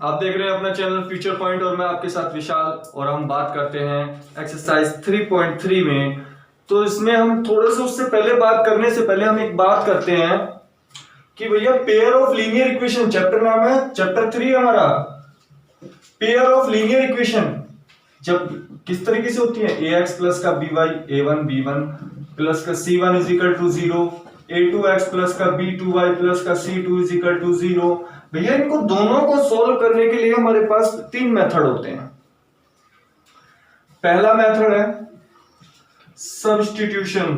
आप देख रहे हैं अपना चैनल फ्यूचर पॉइंट और मैं आपके साथ विशाल, और हम बात करते हैं एक्सरसाइज 3.3 में। तो इसमें हम थोड़ा सा उससे पहले बात करने से पहले हम एक बात करते हैं कि भैया pair of linear equation, chapter नाम है चैप्टर 3 हमारा, पेयर ऑफ लीनियर इक्वेशन जब किस तरीके से होती है, ax प्लस का by a1 b1 प्लस का c1 is equal to 0, a2x plus का b2y प्लस का c2 इज इक्वल टू 0। भैया इनको दोनों को सॉल्व करने के लिए हमारे पास तीन मेथड होते हैं। पहला मेथड है सब्स्टिट्यूशन,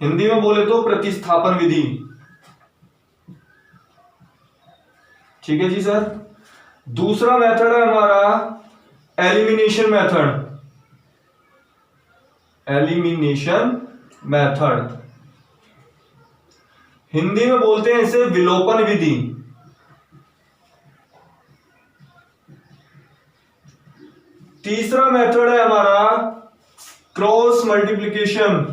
हिंदी में बोले तो प्रतिस्थापन विधि। ठीक है जी सर। दूसरा मेथड है हमारा elimination method, elimination method Hindi में बोलते हैं इसे विलोपन विधि। तीसरा मेथड है हमारा क्रॉस मल्टीप्लिकेशन,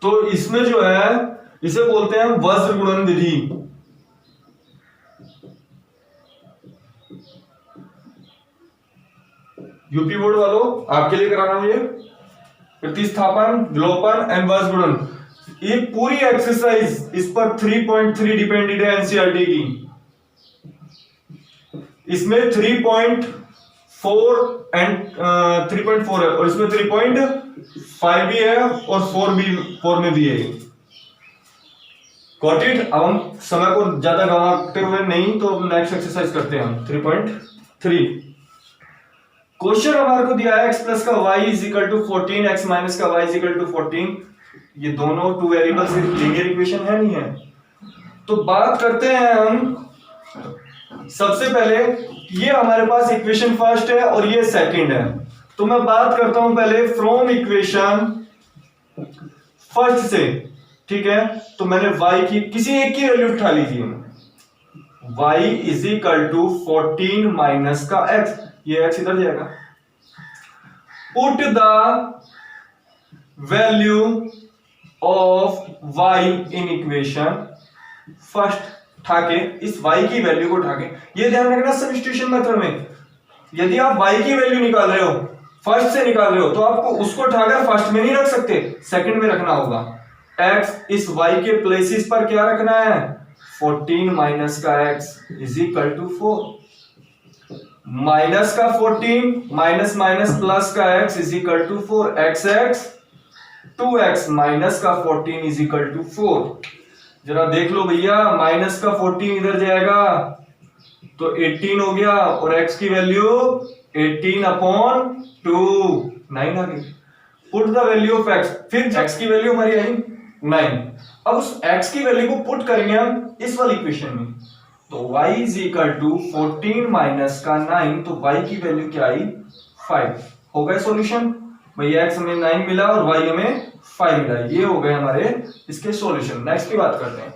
तो इसमें जो है इसे बोलते हैं वज्र गुणन विधि। यूपी बोर्ड वालों आपके लिए करा रहा हूं ये प्रतिस्थापन, विलोपन एंड वज्र गुणन। ये पूरी एक्सरसाइज इस पर 3.3 डिपेंडेड है एनसीईआरटी की। इसमें 3.4 एंड 3.4 है और इसमें 3.5 भी है और 4 में भी है। Got it. अब हम समय को ज्यादा गंवाते हुए नहीं तो नेक्स्ट एक्सरसाइज करते हैं हम 3.3। क्वेश्चन हमारे को दिया है x प्लस का y is equal to 14, x minus का y इज इक्वल टू 14। ये दोनों टू वेरिएबल्स लीनियर इक्वेशन है नहीं है। तो बात करते हैं हम सबसे पहले, ये हमारे पास इक्वेशन फर्स्ट है और ये सेकंड है। तो मैं बात करता हूं पहले फ्रॉम इक्वेशन फर्स्ट से। ठीक है, तो मैंने y की किसी एक की वैल्यू उठा लीजिए, y is equal to 14 minus का x, ये x इधर जाएगा। Put the value of y in equation first, ठाके इस y की वैल्यू को ठाके। ये ध्यान रखना सब्स्टिट्यूशन मेथड में यदि आप y की वैल्यू निकाल रहे हो, फर्स्ट से निकाल रहे हो, तो आपको उसको उठाकर फर्स्ट में नहीं रख सकते, सेकंड में रखना होगा। x इस y के प्लेसेस पर क्या रखना है, 14 माइनस का x is equal to 4, minus का 14 माइनस माइनस प्लस का x is equal to 4, x 2x minus का 14 इज इक्वल टू 4। जरा देख लो भैया, माइनस का 14 इधर जाएगा तो 18 हो गया और x की वैल्यू 18 अपॉन 2, 9 आ गई। Put the value of x, फिर x की वैल्यू हमारी आई 9। अब उस x की वैल्यू को पुट करेंगे हम इस वाली इक्वेशन में, तो y is equal to 14 minus का 9, तो y की वैल्यू क्या आई 5। हो गया सॉल्यूशन। भैया x हमें 9 मिला और y हमें 5 मिला, ये हो गए हमारे इसके सॉल्यूशन। नेक्स्ट की बात करते हैं।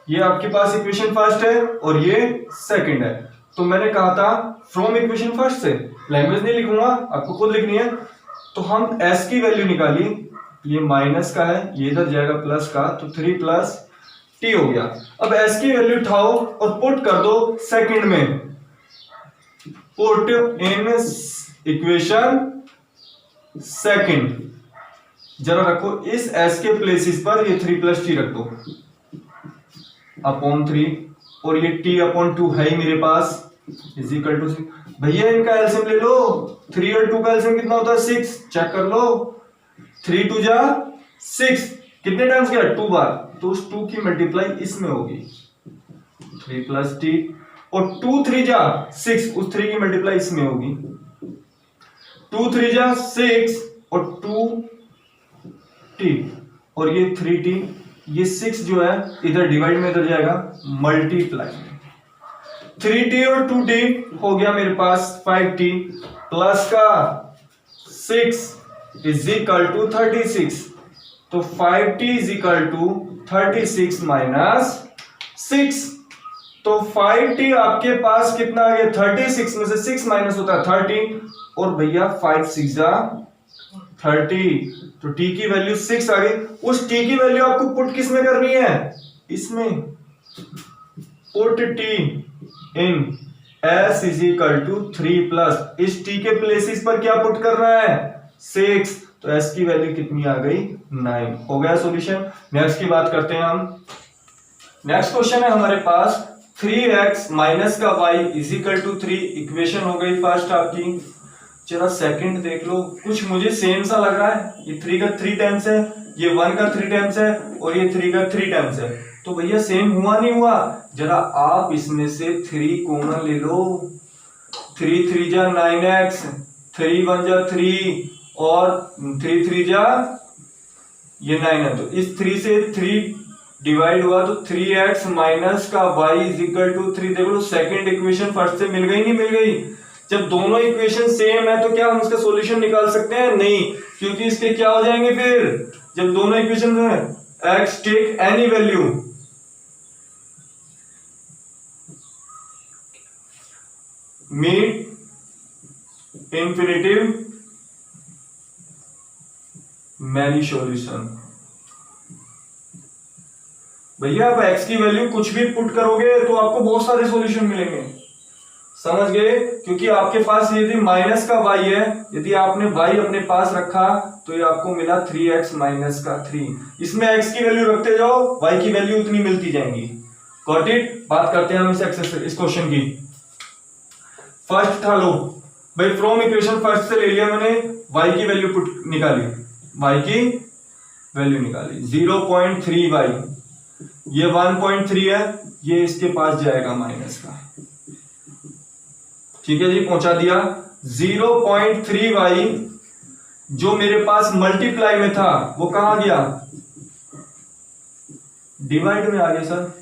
ये आपके पास इक्वेशन फर्स्ट है और ये सेकंड है। तो मैंने कहा था फ्रॉम इक्वेशन फर्स्ट से, लैंग्वेज नहीं लिखूंगा, आपको खुद लिखनी है। तो हम s की वैल्यू निकाली, ये माइनस का है, ये इधर जाएगा प्लस का, तो 3 प्लस t हो गया। अब s की वैल्यू उठाओ और पुट कर दो सेकंड में, पुट इन इक्वेशन सेकंड। जरा रखो इस s के प्लेसेस पर ये 3 प्लस t रख दो अपॉन 3, और ये t अपॉन 2 है ही मेरे पास, इज इक्वल टू 6। भैया इनका एलसीएम ले लो, 3 और 2 का एलसीएम कितना होता है 6, चेक कर लो। 3 2 जा 6, कितने टाइम्स गया 2 बार, तो उस 2 की मल्टीप्लाई इसमें होगी 3 प्लस t, और 2 3 जा 6, उस 3 की मल्टीप्लाई इसमें होगी 2 3 जा 6 और 2 t, और ये 3t, ये 6 जो है इधर डिवाइड में इधर जाएगा मल्टीप्लाई में, 3t और 2t हो गया मेरे पास 5t प्लस का 6 इज इक्वल टू 36। तो 5t is equal to 36 minus 6, तो 5t आपके पास कितना आ गया 36 में से 6 माइनस होता है 30, और भैया 5 6 जा 30, तो t की वैल्यू 6 आ गई। उस t की वैल्यू आपको पुट किस में करनी है, इसमें। Put t in s is equal to 3 plus, इस t के प्लेसेस पर क्या पुट करना है, 6, तो s की वैल्यू कितनी आ गई, 9। हो गया सॉल्यूशन। नेक्स्ट की बात करते हैं हम। नेक्स्ट क्वेश्चन है हमारे पास 3x माइनस का y is equal to 3। Equation हो गई फर्स्ट आपकी। चलो सेकंड देख लो, कुछ मुझे सेम सा लग रहा है। ये 3 का 3 टाइम्स है, ये 1 का 3 टाइम्स है, और ये 3 का 3 टाइम्स है। तो भैया सेम हुआ नहीं हुआ, जरा आप इसमें से 3 कॉमन ले लो। 3 3 जा 9x, 3 1 जा 3, और 3 3 जा ये 9 है। तो इस 3 से 3 डिवाइड हुआ, तो 3x माइनस का y इज इक्वल टू 3। देखो सेकंड इक्वेशन फर्स्ट से मिल गई, नहीं मिल गई। जब दोनों इक्वेशन सेम है तो क्या हम इसका सॉल्यूशन निकाल सकते हैं, नहीं, क्योंकि इसके क्या हो जाएंगे फिर, जब दोनों इक्वेशन में x take any value, meet infinitive many solution. भैया आप x की वैल्यू कुछ भी पुट करोगे तो आपको बहुत सारे सॉल्यूशन मिलेंगे, समझ गए। क्योंकि आपके पास यदि माइनस का y है, यदि आपने y अपने पास रखा तो ये आपको मिला 3x माइनस का 3। इसमें x की वैल्यू रखते जाओ, y की वैल्यू उतनी मिलती जाएंगी। Got it. बात करते हैं हम इस क्वेश्चन की। फर्स्ट था लो भाई, फ्रॉम इक्वेशन फर्स्ट से ले लिया मैंने, y की वैल्यू पुट निकाली, y की वैल्यू निकाली 0.3y, ये 1.3 है, ये इसके पास जाएगा माइनस का, ठीक है जी, पहुंचा दिया। 0.3y जो मेरे पास मल्टीप्लाई में था वो कहां गया, डिवाइड में आ गया सर,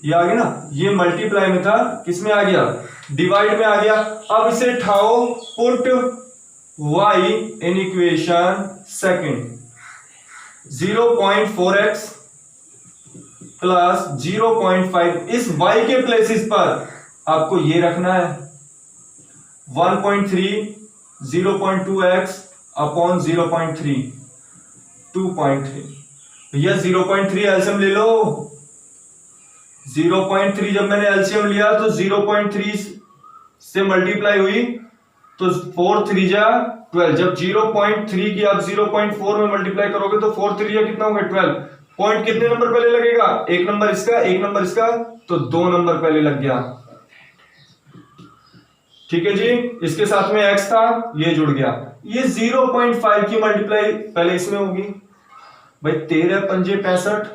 ये आ गया ना, ये मल्टीप्लाई में था, किस में आ गया, डिवाइड में आ गया। अब इसे उठाओ, put y in equation second, 0.4x plus 0.5, इस y के प्लेसेस पर आपको ये रखना है 1.3, 0.2x अपॉन 0.3, 2.3। भैया 0.3 एलसीएम ले लो। 0.3 जब मैंने एलसीएम लिया तो 0.3 से मल्टीप्लाई हुई तो 4 3 जा 12। जब 0.3 की आप 0.4 में मल्टीप्लाई करोगे तो 4 3 जा कितना होगा 12। पॉइंट कितने नंबर पहले लगेगा, एक नंबर इसका, एक नंबर इसका, तो 2 नंबर पहले लग गया, ठीक है जी। इसके साथ में x था, ये जुड़ गया। ये 0.5 की मल्टीप्लाई पहले इसमें होगी भाई, 13 पंजे 65,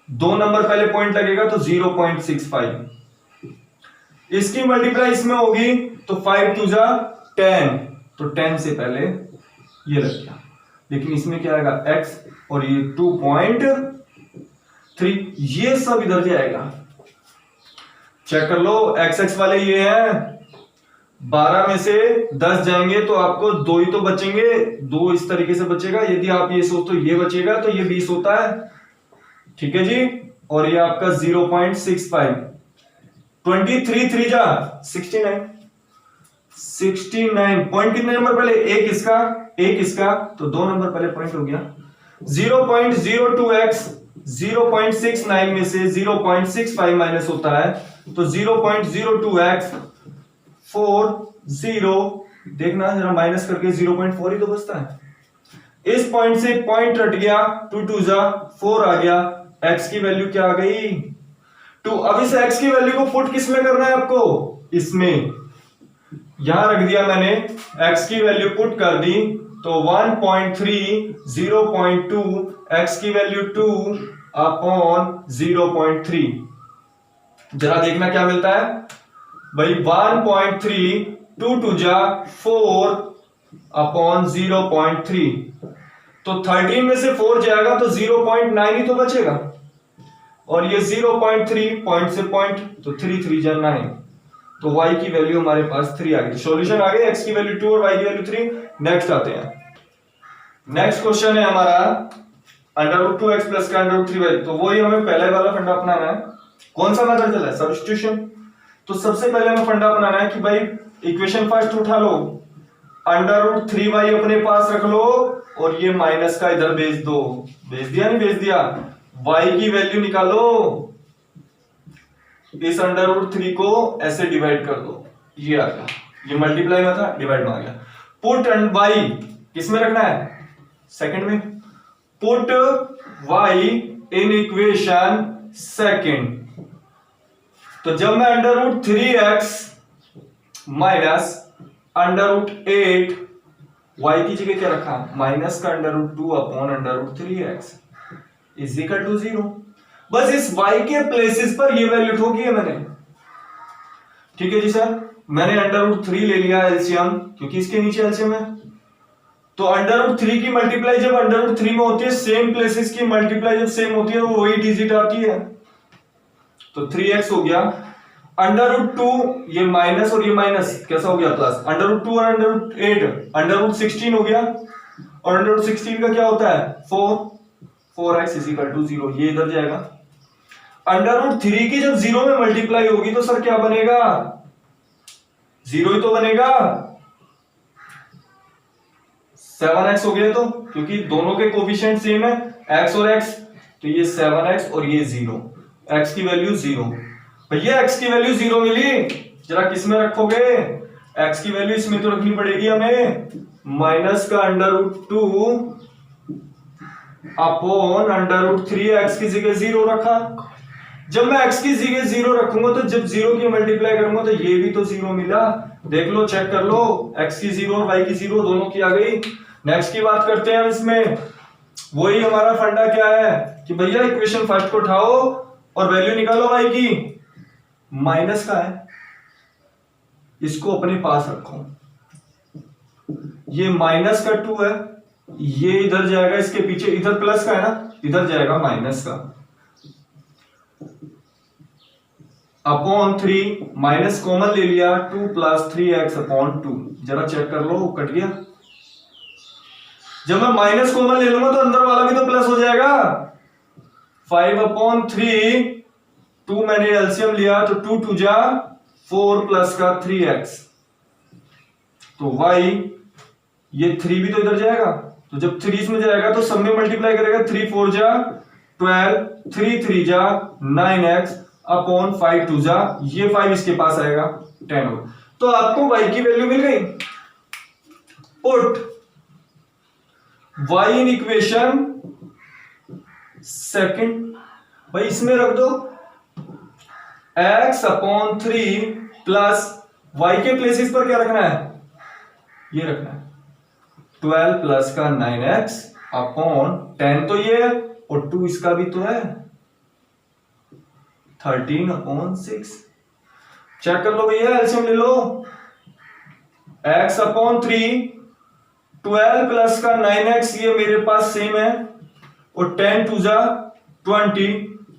2 नंबर पहले पॉइंट लगेगा तो 0.65, इसकी मल्टीप्लाई इसमें होगी तो 5 2 जा 10, तो 10 से पहले ये लग गया। लेकिन इसमें क्या आएगा x, और ये 2.3, ये सब इधर जाएगा। चेक कर लो, x वाले ये हैं, 12 में से 10 जाएंगे तो आपको 2 ही तो बचेंगे, 2 इस तरीके से बचेगा। यदि आप ये सोच तो ये बचेगा, तो ये 20 होता है, ठीक है जी। और ये आपका 0.65, 23 3 जा 69, 69 पॉइंट कितने नंबर पहले, एक इसका, एक इसका, तो 2 नंबर पहले पॉइंट हो गया। 0.02x 0.69 में से 0.65 माइनस होता है, तो 0.02x 4 0, देखना जरा माइनस करके 0.4 ही तो बचता है। इस पॉइंट से पॉइंट हट गया, 2 2 जा 4 आ गया, x की वैल्यू क्या आ गई 2। अब इस x की वैल्यू को पुट किस में करना है आपको, इसमें, यहां रख दिया मैंने, x की वैल्यू पुट कर दी तो 1.3 0.2, x की वैल्यू 2 अपॉन 0.3, जरा देखना क्या मिलता है भाई, 1.3, 2 2 जा 4 अपॉन 0.3, तो 13 में से 4 जाएगा तो 0.9 ही तो बचेगा, और ये 0.3 पॉइंट से पॉइंट, तो 3 3 जा 9, तो y की वैल्यू हमारे पास 3 आ गई। सॉल्यूशन आ गया, x की वैल्यू 2 और y की वैल्यू 3। नेक्स्ट आते हैं, नेक्स्ट क्वेश्चन है हमारा √2x प्लस का √3y, तो वही हमें पहले वाला फंडा अपनाना है। कौन सा मेथड चला है, सब्स्टिट्यूशन। तो सबसे पहले हमें फंडा बनाना है कि भाई इक्वेशन फर्स्ट उठा लो, √3y अपने पास रख लो, और ये माइनस का इधर भेज दो। भेज दिया नहीं भेज दिया? y की वैल्यू निकालो, इस √3 को ऐसे डिवाइड कर दो, ये आ गया। ये मल्टीप्लाई में था, डिवाइड में आ गया। पुट y किस में रखना है? सेकंड में। Put y in equation second. तो जब मैं √3x माइनस √8 y की जगह क्या रखा? माइनस का √2 upon √3x is equal to 0। बस इस y के प्लेसेस पर ये वैल्यू ठोकी है मैंने। ठीक है जी सर, मैंने √3 ले लिया एलसीएम, क्योंकि इसके नीचे एलसीएम है। तो √3 की मल्टीप्लाई जब √3 में होती है, सेम प्लेसेस की मल्टीप्लाई जब सेम होती है, वो वही डिजिट आती है। तो 3x हो गया। √2 ये माइनस और ये माइनस कैसा हो गया? प्लस। √2 और √8 √16 हो गया। और √16 का क्या होता है? 4x is equal to 0। ये इधर जाएगा। √3 की जब 0 में मल्टीप्लाई होगी तो सर क्या बनेगा? 0 ही तो बनेगा। 7x हो गया, तो क्योंकि दोनों के कोफिशिएंट सेम है, x और x, तो ये 7x और ये 0, x की वैल्यू 0। भैया x की वैल्यू 0 मिली, जरा किस में रखोगे? x की वैल्यू इसमें तो रखनी पड़ेगी हमें। माइनस का √2 अपॉन √3 x की जगह 0 रखा। जब मैं x की जगह 0 रखूंगा तो जब 0 की मल्टीप्लाई करूंगा तो ये भी तो 0 मिला। देख लो, चेक कर लो, x की 0 और y की 0 दोनों की आ गई। नेक्स्ट की बात करते हैं इसमें। वही हमारा फंडा क्या है कि भैया इक्वेशन फर्स्ट को उठाओ और वैल्यू निकालो y की। माइनस का है, इसको अपने पास रखो। ये माइनस का 2 है, ये इधर जाएगा, इसके पीछे इधर प्लस का है ना, इधर जाएगा माइनस का। अपॉन 3, माइनस कॉमन ले लिया, 2 + 3x अपॉन 2। जरा चेक कर लो, कट गया। जब मैं माइनस कॉमन ले लूंगा तो अंदर वाला भी तो प्लस हो जाएगा। 5/3, 2 मैंने एलसीएम लिया तो 2 2 जा 4 प्लस का 3x। तो y ये 3 भी तो इधर जाएगा, तो जब 3 इसमें जाएगा तो सब में मल्टीप्लाई करेगा। 3 4 जा 12, 3 3 जा 9x अपॉन 5 2 जा, ये 5 इसके पास आएगा 10 होगा। तो आपको y की वैल्यू मिल गई। Put y in equation second. भाई इसमें रख दो x/3 प्लस y के प्लेसेस पर क्या रखना है? ये रखना है 12 प्लस का 9x अपॉन 10, तो ये है, और 2 इसका भी तो है 13/6। चेक कर लो भैया, एलसीएम ले लो। x/3, 12 प्लस का 9x ये मेरे पास सेम है, और 10 2 जा 20,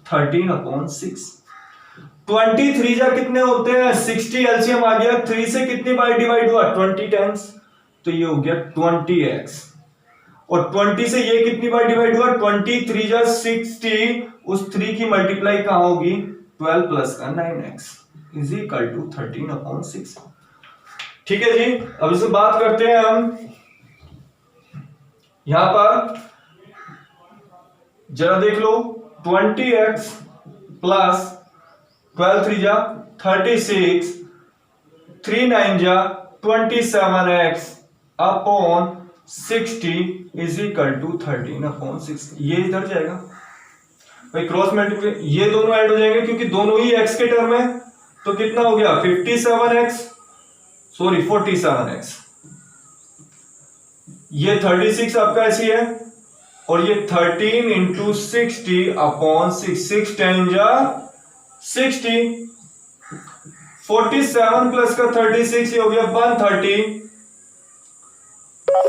13/6। 23 जा कितने होते हैं? 60। एलसीएम आ गया, 3 से कितनी बार डिवाइड हुआ? 20 टाइम्स, तो ये हो गया 20x। और 20 से ये कितनी बार डिवाइड हुआ? 23 जा 60। उस 3 की मल्टीप्लाई कहां होगी? 12 प्लस का 9x इज इक्वल टू 13/6। ठीक है जी, अब इसे बात करते हैं हम। यहां पर जरा देख लो, 20x प्लस 12 3 जा 36, 3 9 जा 27x upon 60 is equal to 13/6। ये इधर जाएगा भाई, क्रॉस मल्टीप्लाई, ये दोनों ऐड हो जाएंगे क्योंकि दोनों ही x के टर्म है। तो कितना हो गया? 47x। ये 36 आपका ऐसी है, और ये 13 इंटू 60 अपॉन 6 10 जा 60। 47 प्लस का 36 ये हो गया 130।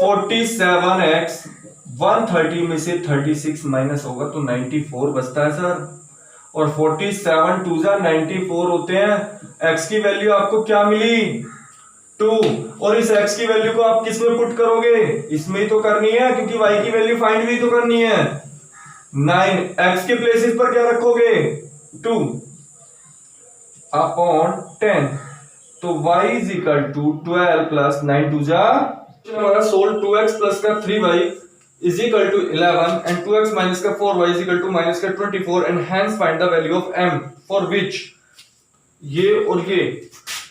47x 130 में से 36 माइनस होगा तो 94 बचता है सर। और 47 2 जा 94 होते हैं। x की वैल्यू आपको क्या मिली? 2। और इस x की वैल्यू को आप किस में पुट करोगे? इसमें ही तो करनी है, क्योंकि y की वैल्यू फाइंड भी तो करनी है। 9 x के प्लेसेस पर क्या रखोगे? 2 अपॉन 10। तो y is equal to 12 plus 9 2 जा, हमारा सोल्व 2x प्लस का 3y is equal to 11 and 2x minus का 4y is equal to minus का 24 and hence find the value of m for which ये और ये।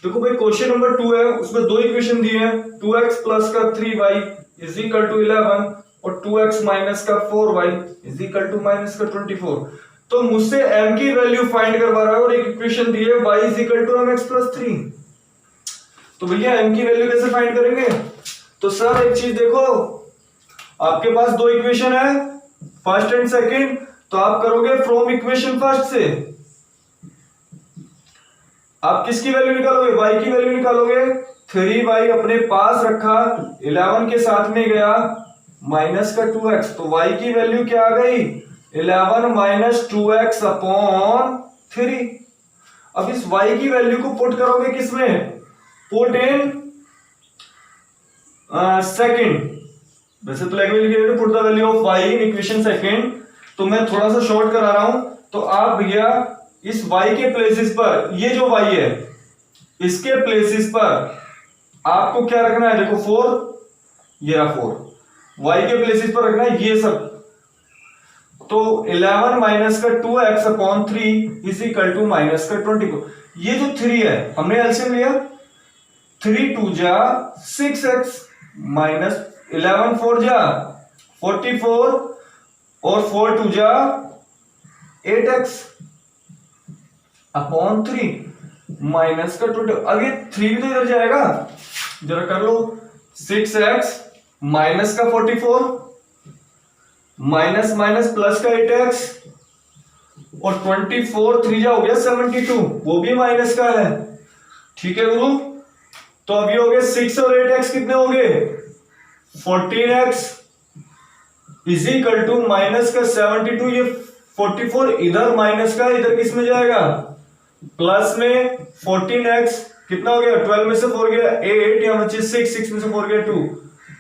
देखो भाई क्वेश्चन नंबर 2 है, उसमें दो इक्वेशन दिए हैं, 2x प्लस का 3y इज इक्वल टू 11 और 2x माइनस का 4y is equal to minus का 24। तो मुझसे m की वैल्यू फाइंड करवा रहा है और एक इक्वेशन दी है y is equal to mx plus 3। तो भैया m की वैल्यू कैसे फाइंड करेंगे? तो सर एक चीज देखो, आपके पास दो इक्वेशन है फर्स्ट एंड सेकंड, तो आप करोगे फ्रॉम इक्वेशन फर्स्ट से आप किसकी वैल्यू निकालोगे? y की वैल्यू निकालोगे। 3y अपने पास रखा, 11 के साथ में गया माइनस का 2x, तो y की वैल्यू क्या आ गई? 11 माइनस 2x अपॉन 3। अब इस y की वैल्यू को पुट करोगे किसमें? Put in second. वैसे तो लैंग्वेज लिखे put the value of y in equation second, तो मैं थोड़ा सा शॉर्ट करा रहा हूं। तो आप भैया इस y के प्लेसेस पर, ये जो y है इसके प्लेसेस पर आपको क्या रखना है? देखो 4, ये रहा 4, y के प्लेसेस पर रखना है ये सब। तो 11 माइनस का 2x upon 3 is equal to minus का 24। ये जो 3 है हमने एलसीएम लिया, 3 2 जा 6x माइनस 11 4 जा 44 और 4 2 जा 8x अपॉन 3 माइनस का 20। अब ये 3 भी तो इधर जाएगा, जरा कर लो। 6x माइनस का 44 माइनस माइनस प्लस का 8x और 24 3 जा हो गया 72, वो भी माइनस का है। ठीक है गुरु, तो अब ये हो गए 6 और 8x कितने हो गए? 14x is equal to minus का 72। ये 44 इधर माइनस का, इधर किस में जाएगा? प्लस में 14x कितना हो गया? 12 में से 4 गया 8, या बच्चे 6 में से 4 गया 2,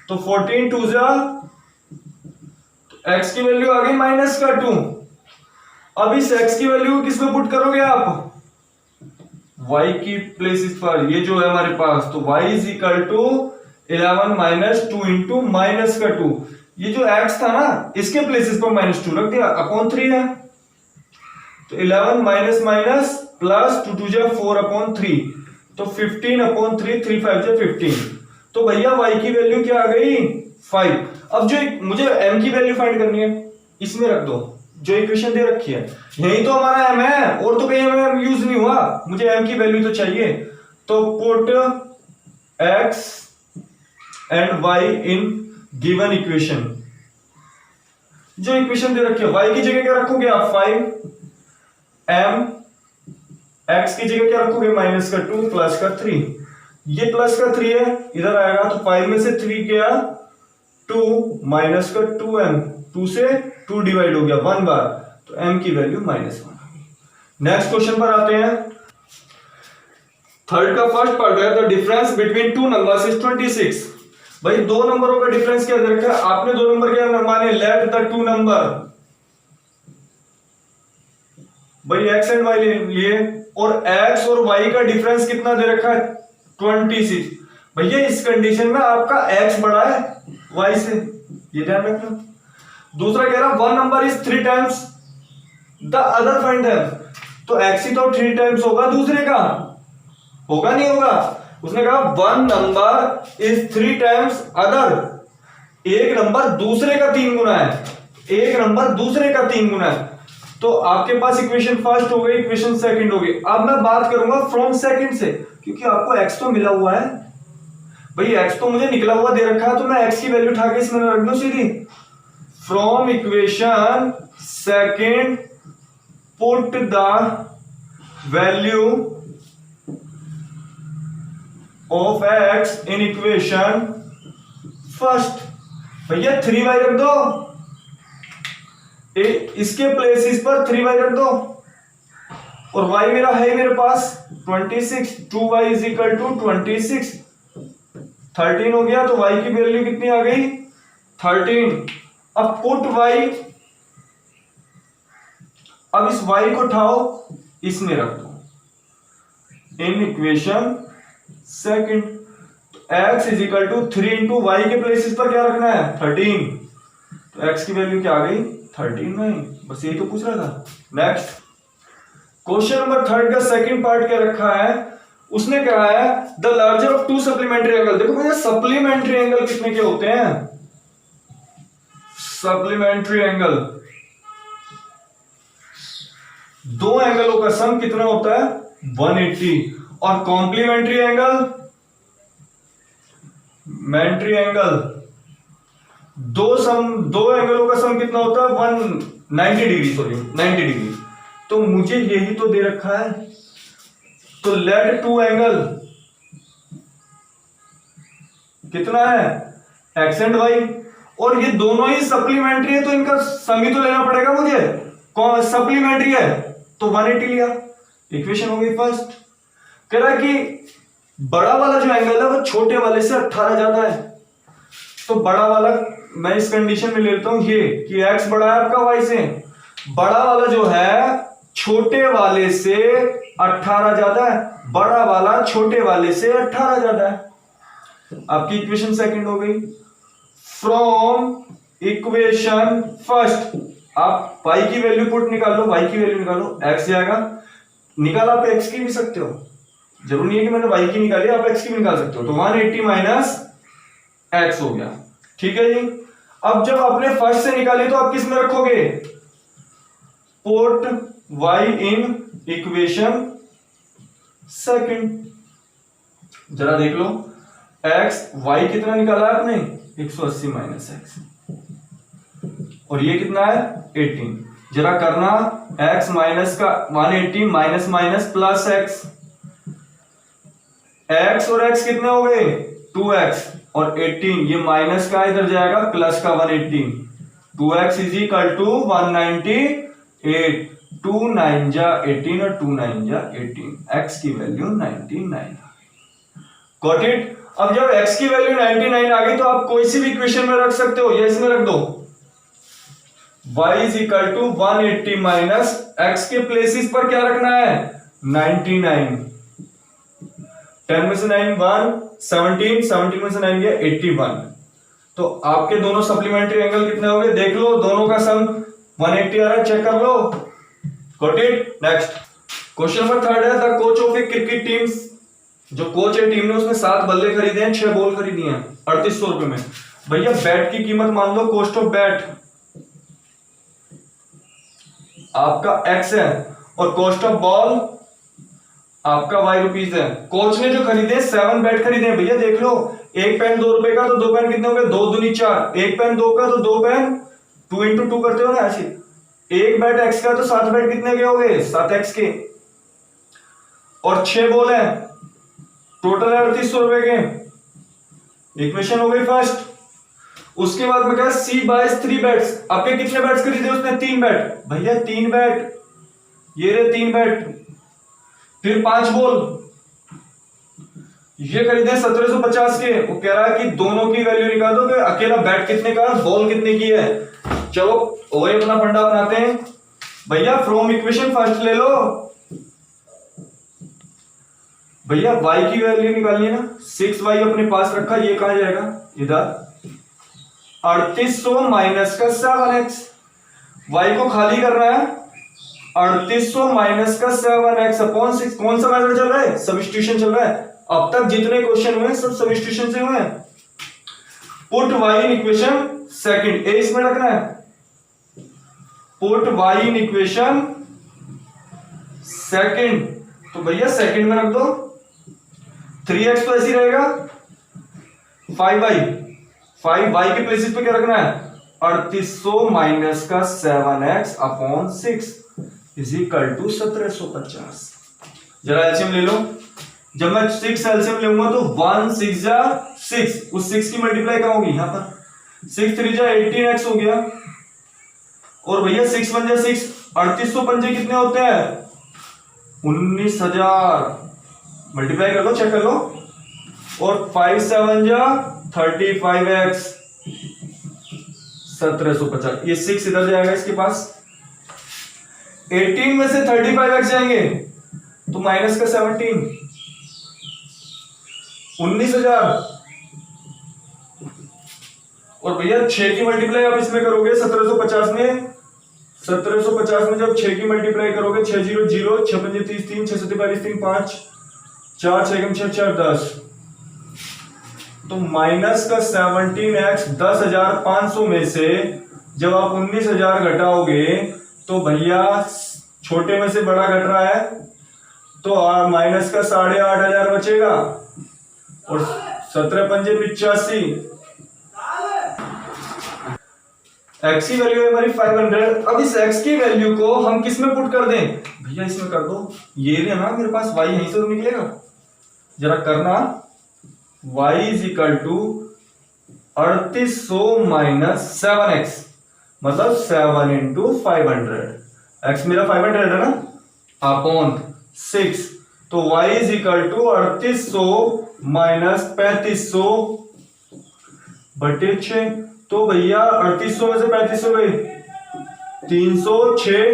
तो 14 2 जा, x की वैल्यू आ गई माइनस का 2। अब इस x की वैल्यू किस में पुट करोगे आप? y की प्लेसेस पर, ये जो है हमारे पास, तो y is equal to 11 minus 2 into minus का 2। ये जो x था ना इसके प्लेसेस पर माइनस 2 रख दिया, अपॉन 3 है, तो 11 माइनस माइनस प्लस 2 2 जा 4 अपॉन 3, तो 15 अपॉन 3 3 5 जा 15। तो भैया y की वैल्यू क्या आ गई? 5। अब जो मुझे m की वैल्यू फाइंड करनी है, इसमें रख दो जो इक्वेशन दे रखी है, यही तो हमारा m है, और तो कहीं m यूज नहीं हुआ, मुझे m की वैल्यू तो चाहिए। तो put x and y in given equation. जो इक्वेशन दे रखी है y की जगह क्या रखोगे आप? 5, m x की जगह क्या रखोगे? माइनस का 2 प्लस का 3। ये प्लस का 3 है, इधर आएगा तो 5 में से 3 गया 2 माइनस का 2m, 2 से 2 डिवाइड हो गया 1 बार, तो m की वैल्यू -1। नेक्स्ट क्वेश्चन पर आते हैं। थर्ड का फर्स्ट पार्ट है, the difference between two numbers is 26। भाई दो नंबरों का डिफरेंस क्या दे रखा है? आपने दो नंबर क्या माने? लेट द टू नंबर, भाई x एंड y लिए, और x और y का डिफरेंस कितना दे रखा है? 26। भैया इस कंडीशन में आपका x बड़ा है y से, ये ध्यान रखना। दूसरा कह रहा one number is 3 times the other find है, तो x ही तो 3 टाइम्स होगा दूसरे का, होगा नहीं होगा? उसने कहा one number is 3 times other, एक नंबर दूसरे का 3 गुना है, एक नंबर दूसरे का 3 गुना है। तो आपके पास इक्वेशन फर्स्ट हो गई, इक्वेशन सेकंड हो गई। अब मैं बात करूंगा फ्रॉम सेकंड से, क्योंकि आपको x तो मिला हुआ है, भाई x तो मुझे निकला हुआ दे रखा है, तो मैं x की वैल्यू उठा के इसमें रख दूं सीधी। From equation second put the value of x in equation first. भैया 3y रख दो, इसके प्लेसेस पर 3y रख दो, और y मेरा है मेरे पास 26, 2y इज इक्वल टू 26, 13 हो गया, तो y की वैल्यू कितनी आ गई? 13। अब पुट y, अब इस y को उठाओ इसमें रख दो in equation second. x is equal to 3 into y के प्लेसेस पर क्या रखना है? 13, तो x की वैल्यू क्या आ गई 39, बस यही तो पूछ रहा था। नेक्स्ट क्वेश्चन नंबर 3 का सेकंड पार्ट क्या रखा है, उसने कहा है the larger of to supplementary angle. देखो भैया सप्लीमेंट्री एंगल कितने के होते हैं, सप्लीमेंट्री एंगल दो एंगलों का सम कितना होता है 180, और कॉम्प्लीमेंट्री एंगल दो एंगलों का सम कितना होता है 190 डिग्री, सॉरी 90 डिग्री। तो मुझे यही तो दे रखा है, तो लेट टू एंगल कितना है एक्स एंड वाई, और ये दोनों ही सप्लीमेंट्री है तो इनका सम ही तो लेना पड़ेगा मुझे, कौन सप्लीमेंट्री है तो 180 लिया। इक्वेशन हो गई फर्स्ट। कह रहा है कि बड़ा वाला जो एंगल है वो छोटे वाले से 18 ज्यादा है, तो बड़ा वाला मैं इस कंडीशन में लेता हूं ये कि x बड़ा है आपका y से, बड़ा वाला जो है छोटे वाले से 18 ज्यादा है, बड़ा वाला छोटे वाले से 18 ज्यादा है। आपकी इक्वेशन सेकंड हो गई। फ्रॉम इक्वेशन फर्स्ट आप y की वैल्यू पुट निकालो, y की वैल्यू निकालो, x जाएगा, निकाल आप x की भी सकते हो, जरूरी नहीं है कि मैंने y की निकाली, आप x की भी निकाल सकते हो। तो 180 माइनस x हो गया, ठीक है जी। अब जब आपने फर्स्ट से निकाली तो आप किस में रखोगे, put y in equation second. जरा देख लो x y कितना निकाला है आपने 180 माइनस x, और ये कितना है 18। जरा करना x माइनस का 180 माइनस माइनस प्लस x और x कितने हो गए 2x और 18, ये माइनस का इधर जाएगा प्लस का 180, 2x इज इक्वल टू 198, 2 9 जा 18 और 2 9 जा 18, x की वैल्यू 99। Got it. अब जब x की वैल्यू 99 आ गई तो आप कोई सी भी इक्वेशन में रख सकते हो, या इसमें रख दो y is equal to 180 minus x के प्लेसेस पर क्या रखना है 99, 10 में से 9 1 17, 17 में से 9 गया 81। तो आपके दोनों सप्लीमेंट्री एंगल कितने हो गए देख लो, दोनों का सम 180 आ रहा है, चेक कर लो। Got it. Next question number 3 है the coach of a cricket teams, जो कोच है टीम ने उसने 7 बल्ले खरीदे हैं, 6 बॉल खरीदी हैं 3800 रुपए में। भैया बैट की कीमत मान लो, कॉस्ट ऑफ बैट आपका x है और कॉस्ट ऑफ बॉल आपका y रुपीज है। कोच ने जो खरीदे 7 बैट खरीदे हैं, भैया देख लो, एक पेन 2 रुपए का तो 2 पेन कितने हो गए 2 दूनी 4, एक पेन 2 का तो 2 पेन 2 इंटू 2 करते हो ना ऐसे, एक बैट x का तो 7 बैट कितने के हो गए 7x के, और 6 बॉल है टोटल है 3800 रुपए के। इक्वेशन हो गई फर्स्ट। उसके बाद में क्या C बाइज 3 बैट्स, आपके कितने बैट्स खरीदे उसने 3 बैट, भैया 3 बैट, ये रहे 3 बैट, फिर 5 बॉल ये खरीदे 1750 के। वो कह रहा है कि दोनों की वैल्यू निकाल दो कि अकेला बैट कितने का बॉल कितने की है। चलो वही अपना फंडा बनाते हैं भैया, फ्रॉम इक्वेशन फर्स्ट ले लो भैया, y की वैल्यू निकालनी है ना, 6y अपने पास रखा, ये कहां जाएगा इधर, 3800 माइनस का 7x, y को खाली करना है, 3800 माइनस का 7x अपॉन 6। कौन सा मेथड चल रहा है सब्स्टिट्यूशन चल रहा है, अब तक जितने क्वेश्चन हुए सब सब्स्टिट्यूशन से हुए हैं। Put y in equation second, ए इसमें रखना है, put y in equation second, तो भैया सेकंड में रख दो, 3x तो ऐसे ही रहेगा, 5y के प्लेसेस पे क्या रखना है 3800 माइनस का 7x upon 6 is equal to 1750। जरा एलसीएम ले लो, जब मैं 6 एलसीएम लूंगा तो 1 6 जा 6, उस 6 की मल्टीप्लाई कहाँ होगी यहां पर, 6 3 जा 18x हो गया, और भैया 6 1 जा 6, 3800 पंजे कितने होते हैं 19000, मल्टीप्लाई कर लो चेक कर लो, और 5 7 जा 35x 1750, ये 6 इधर जाएगा इसके पास, 18 में से 35x जाएंगे तो माइनस का 17, 19000 और भैया 6 की मल्टीप्लाई आप इसमें करोगे 1750 में, 1750 में जब 6 की मल्टीप्लाई करोगे 6 0 0 6 5 30 3 6 7 42 3 5 4 6 6 4 10, तो माइनस का 17x 10,500 में से जब आप 19,000 घटाओगे तो भैया छोटे में से बड़ा घट रहा है, तो माइनस का 8,500 बचेगा और 17 पंजे 85, x की वैल्यू है हमारी 500। अब इस x की वैल्यू को हम किस में पुट कर दें भैया, इसमें कर दो, ये रहा ना मेरे पास y यहीं से तो निकलेगा, जरा करना, y is equal to 3800 minus 7x, मतलब 7 इंटू 500, x मेरा 500 है ना, अपॉन 6, तो y is equal to 3800 minus 3500 बटे 6, तो भैया 3800 में से 3500 गई 306,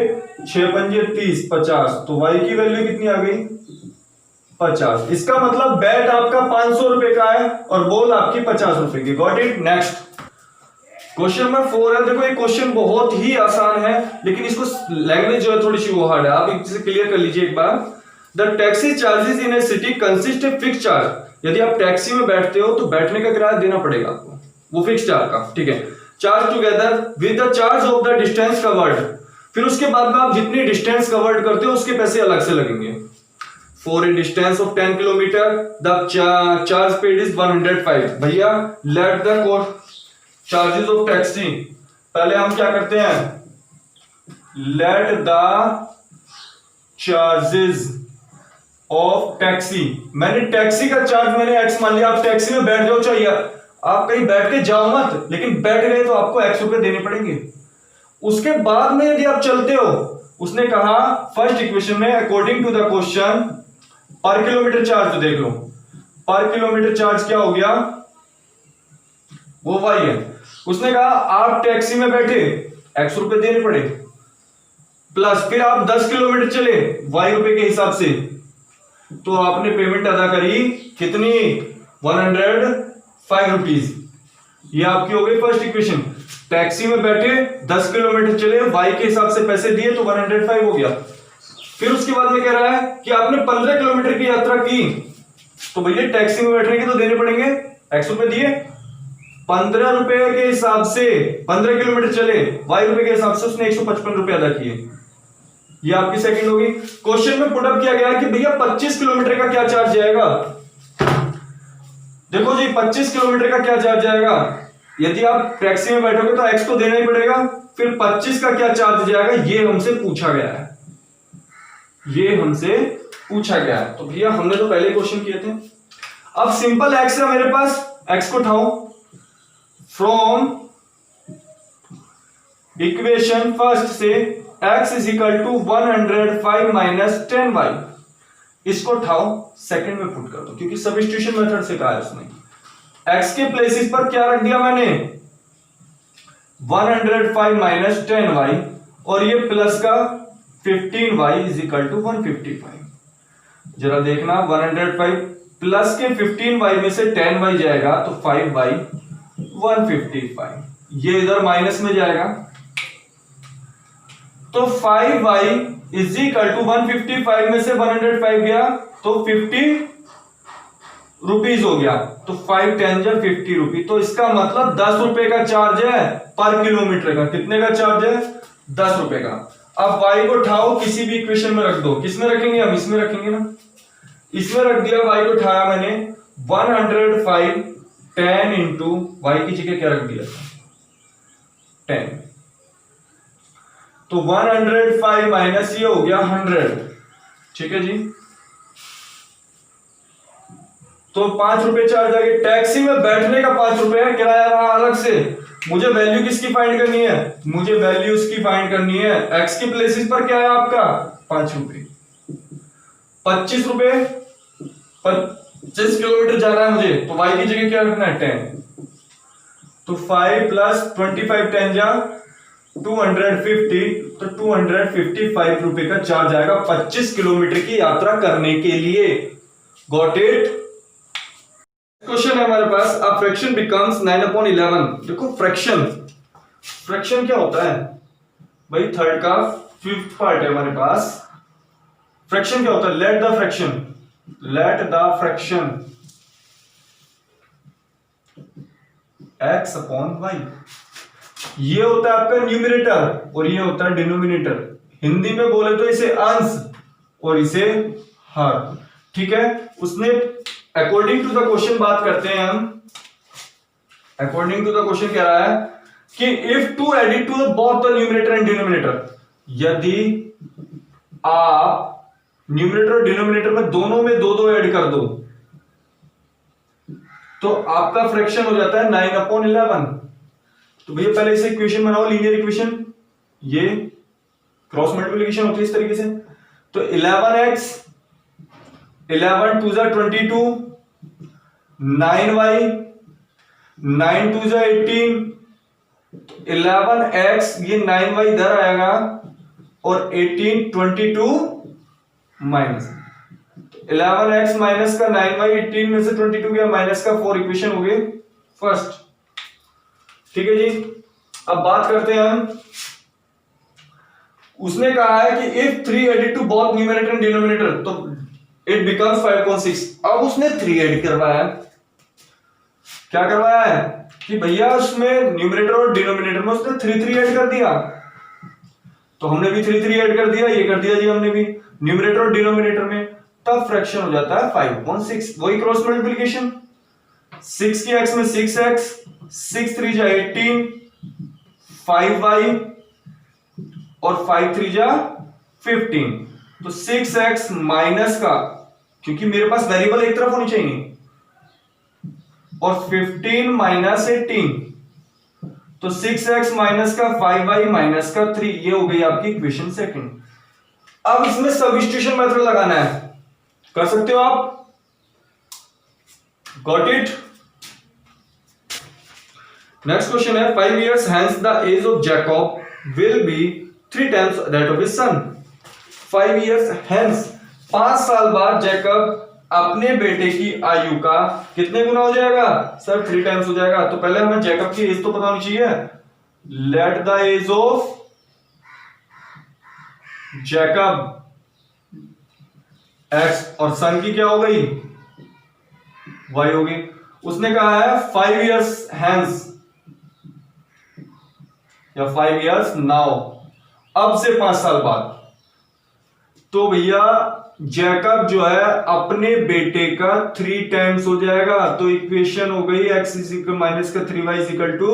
6 पंजे 30 50, तो y की वैल्यू कितनी आ गई 50। इसका मतलब बैट आपका 500 रुपए का है और बॉल आपकी 50 रुपए की। Got it. Next question number 4 है। देखो ये क्वेश्चन बहुत ही आसान है, लेकिन इसको लैंग्वेज जो है थोड़ी सी वो हार्ड है, आप इसे क्लियर कर लीजिए एक बार। The taxi charges in a city consist a fix charge. यदि आप टैक्सी में बैठते हो तो बैठने का किराया देना पड़ेगा आपको, वो फिक्स चार्ज का, ठीक है। Charge together with the charge of the distance covered, फिर उसके बाद में आप जितनी डिस्टेंस कवर्ड करते हो उसके पैसे अलग से लगेंगे। For a distance of 10 kilometre the charge paid is 105। भैया let the cost charges of taxi, पहले हम क्या करते हैं, let the charges of taxi, मैंने टैक्सी का चार्ज मैंने एक्स मान लिया। आप टैक्सी में बैठ जाओ, चाहिए आप कहीं बैठ के जाओ मत, लेकिन बैठ गए तो आपको एक्स रुपए देने पड़ेंगे। उसके बाद में यदि आप चलते हो, उसने कहा फर्स्ट इक्वेशन में अकॉर्डिंग टू द क्वेश्चन पर किलोमीटर चार्ज, तो देख लो पर किलोमीटर चार्ज क्या हो गया, वो वाई है। उसने कहा आप टैक्सी में बैठे एक्स रुपए देने पड़े, प्लस फिर आप 10 किलोमीटर चले वाई रुपए के हिसाब से, तो आपने पेमेंट अदा करी कितनी 105 रुपीज। ये आपकी हो गई फर्स्ट इक्वेशन। टैक्सी में बैठे 10 किलोमीटर चले वाई के हिसाब से पैसे दिए तो 105 हो गया। फिर उसके बाद में कह रहा है कि आपने 15 किलोमीटर की यात्रा की, तो भैया टैक्सी में बैठने के तो देने पड़ेंगे, एक्स रुपए दिए, 15 रुपए के हिसाब से 15 किलोमीटर चले वाई रुपए के हिसाब से उसने 155 रुपए अदा किए। ये आपकी सेकंड होगी। क्वेश्चन में पुटअप किया गया कि भैया 25 किलोमीटर का क्या चार्ज जाएगा। देखो जी 25 किलोमीटर का क्या चार्ज जाएगा, यदि आप टैक्सी में बैठोगे तो एक्स तो देना ही पड़ेगा, फिर 25 का क्या चार्ज जाएगा ये हमसे पूछा गया है, ये हमसे पूछा गया है। तो भैया हमने तो पहले क्वेश्चन किए थे। अब सिंपल एक्स है मेरे पास, एक्स को उठाओ फ्रॉम इक्वेशन फर्स्ट से x is equal to 105 minus 10y, इसको उठाओ सेकंड में पुट कर दो, क्योंकि सब्स्टिट्यूशन मेथड से कहा है उसने। x के प्लेसेस पर क्या रख दिया मैंने 105 माइनस 10y, और ये प्लस का 15y इज इक्वल टू 155। जरा देखना 105 प्लस के 15y में से 10y जाएगा तो 5y 155, ये इधर माइनस में जाएगा तो 5y इज इक्वल टू 155 में से 105 गया तो 50 रुपीज हो गया, तो 5 10 जा 50 रुपीज। तो इसका मतलब 10 रुपए का चार्ज है पर किलोमीटर का। कितने का चार्ज है 10 रुपए का। अब y को उठाओ किसी भी इक्वेशन में रख दो, किसमें रखेंगे हम, इसमें रखेंगे ना, इसमें रख दिया। y को उठाया मैंने 105 10 इंटू y की जगह क्या रख दिया 10, तो 105 माइनस ये हो गया 100, ठीक है जी। तो 5 रुपए चार्ज आ गए, टैक्सी में बैठने का 5 रुपए है, किराया रहा अलग से। मुझे वैल्यू किसकी फाइंड करनी है, मुझे वैल्यू उसकी फाइंड करनी है। एक्स के प्लेसेस पर क्या है आपका 5 रुपए, 25 रुपए 25 किलोमीटर जाना है मुझे, तो y की जगह क्या रखना है 10, तो 5 प्लस 25 10 जा 250, तो 255 रुपए का चार्ज आएगा 25 किलोमीटर की यात्रा करने के लिए। Got it. क्वेश्चन है हमारे पास, अ फ्रैक्शन बिकम्स 9/11। देखो फ्रैक्शन क्या होता है भाई, थर्ड का फिफ्थ पार्ट है हमारे पास। फ्रैक्शन क्या होता है, let the fraction x upon y. ये होता है आपका न्यूमरेटर और ये होता है डिनोमिनेटर। हिंदी में बोले तो इसे अंश और इसे हर, ठीक है। उसने अकॉर्डिंग टू द क्वेश्चन बात करते हैं हम। अकॉर्डिंग टू द क्वेश्चन कह रहा है कि if two added to both the numerator and denominator, यदि आप न्यूमरेटर और डिनोमिनेटर में दोनों में दो दो ऐड कर दो तो आपका फ्रैक्शन हो जाता है 9/11। तो भैया पहले इसे इक्वेशन बनाओ, लीनियर इक्वेशन। ये क्रॉस मल्टीप्लिकेशन होती है इस तरीके से। तो 11x 11 2 22, 9y 9 2 18, 11x ये 9y इधर आएगा और 18 22 माइनस 11x माइनस का 9y 18 में से 22 गया माइनस का 4, इक्वेशन हो गई फर्स्ट। ठीक है जी। अब बात करते हैं हम, उसने कहा है कि if 3 added to both numerator and denominator तो इट बिकम्स 5.6। अब उसने 3 ऐड करवाया, क्या करवाया है कि भैया उसमें न्यूमरेटर और डिनोमिनेटर में उसने 3 ऐड कर दिया, तो हमने भी 3 ऐड कर दिया, ये कर दिया जी हमने भी न्यूमरेटर और डिनोमिनेटर में, तब फ्रैक्शन हो जाता है 5.6। वही क्रॉस मल्टीप्लिकेशन, 6 की x में 6x, 6 3 जा 18, 5y और 5 3 जा 15। तो 6x माइनस का, क्योंकि मेरे पास वेरिएबल एक तरफ होनी चाहिए, और 15 माइनस 18, तो 6x माइनस का 5y माइनस का 3, ये हो गई आपकी इक्वेशन सेकंड। अब इसमें सब्स्टिट्यूशन मेथड लगाना है, कर सकते हो आप, गॉट इट। नेक्स्ट क्वेश्चन है, 5 years hence the age of Jacob will be 3 times that of his son। 5 years hence, 5 साल बाद जैकब अपने बेटे की आयु का कितने गुना हो जाएगा सर, 3 टाइम्स हो जाएगा। तो पहले हमें जैकब की एज तो पता होनी चाहिए, let the age of Jacob x और सन की क्या हो गई, वाई होगी। उसने कहा है 5 years hence या 5 years नाउ, अब से 5 साल बाद। तो भैया जैकब जो है अपने बेटे का 3 टाइम्स हो जाएगा, तो इक्वेशन हो गई x माइनस का 3y equal to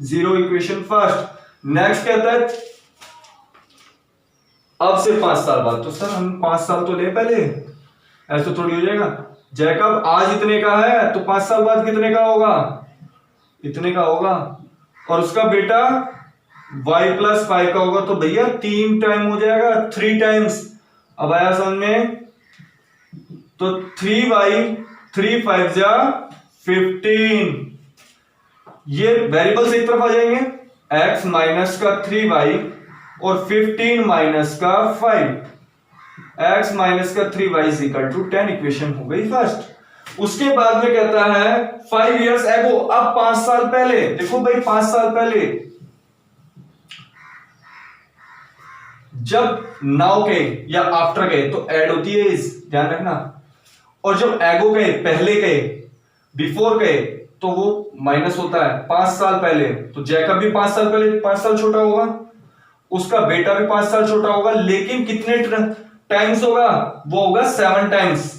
0, equation first. Next कहता है अब से 5 साल बाद, तो सर हम 5 साल तो ले पहले, ऐसे थोड़ी हो जाएगा। जैकब आज इतने का है तो 5 साल बाद कितने का होगा, इतने का होगा, और उसका बेटा y प्लस 5 का होगा, तो भैया 3 टाइम हो जाएगा, 3 टाइम्स। अब आया समझ में, तो 3y 3 5 जा 15, ये वेरिएबल्स एक तरफ आ जाएंगे, x माइनस का 3y और 15 माइनस का 5, x माइनस का 3y इक्वल टू 10, इक्वेशन हो गई फर्स्ट। उसके बाद में कहता है 5 years ago, अब 5 साल पहले, देखो भाई 5 साल पहले जब नाउ के या आफ्टर के तो ऐड होती है इस, ध्यान रखना, और जब एगो के पहले के बिफोर के तो वो माइनस होता है। 5 साल पहले तो जैकब भी 5 साल पहले 5 साल छोटा होगा, उसका बेटा भी 5 साल छोटा होगा, लेकिन कितने टाइम्स होगा, वो होगा 7 टाइम्स।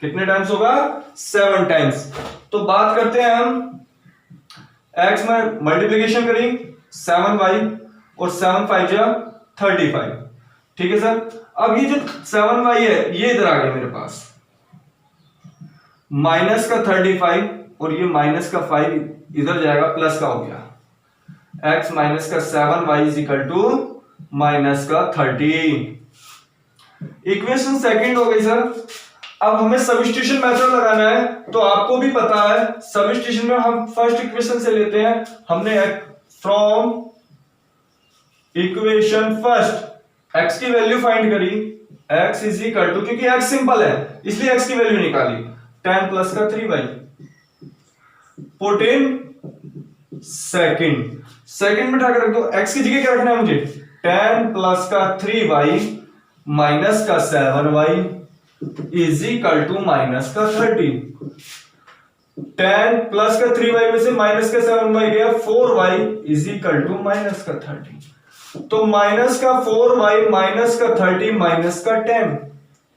कितने टाइम्स होगा, 7 टाइम्स। तो बात करते हैं हम, x में मल्टीप्लीकेशन करें 7y और 7 5 जा 35, ठीक है सर। अब ये जो 7y है ये इधर आ गया मेरे पास, माइनस का 35 और ये माइनस का 5 इधर जाएगा, प्लस का हो गया, x माइनस का 7y is equal to minus का 30, इक्वेशन सेकंड हो गई सर। अब हमें सब्स्टिट्यूशन मेथड लगाना है, तो आपको भी पता है सब्स्टिट्यूशन में हम फर्स्ट इक्वेशन से लेते हैं, हमने फ्रॉम इक्वेशन फर्स्ट x की वैल्यू फाइंड करी, x इज इक्वल टू, क्योंकि x सिंपल है इसलिए x की वैल्यू निकाली, 10 प्लस का 3y put in second, second में उठाकर रख दो। x की जगह क्या रखना है मुझे, 10 प्लस का 3y माइनस का 7y is equal to minus का 30। 10 प्लस का 3y में से माइनस का 7y गया, 4y is equal to minus का 30। तो माइनस का 4y माइनस का 30 माइनस का 10,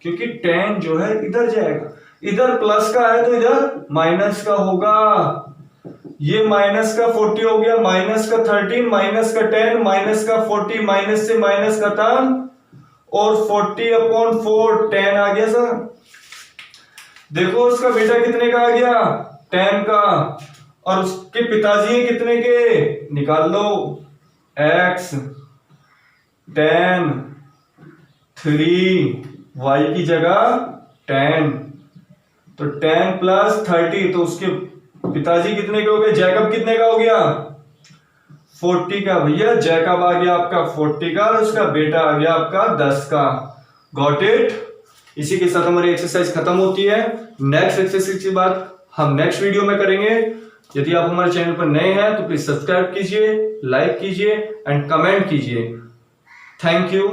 क्योंकि 10 जो है इधर जाएगा, इधर प्लस का है तो इधर माइनस का होगा। ये माइनस का 40 हो गया, माइनस का 30 माइनस का 10 माइनस का 40, माइनस से माइनस खत्म, और 40/4 10 आ गया सर। देखो उसका बेटा कितने का आ गया, 10 का, और उसके पिताजी कितने के, निकाल लो। x 10 3y की जगह 10, तो 10 प्लस 30, तो उसके पिताजी कितने के हो गए, जैकब कितने का हो गया, 40 का। भैया जैकब आ गया आपका 40 का, और उसका बेटा आ गया आपका 10 का। Got it. इसी के साथ हमारी एक्सरसाइज खत्म होती है। नेक्स्ट एक्सरसाइज की बात हम नेक्स्ट वीडियो में करेंगे। यदि आप हमारे चैनल पर नए हैं तो प्लीज सब्सक्राइब कीजिए, लाइक कीजिए एंड कमेंट कीजिए। Thank you.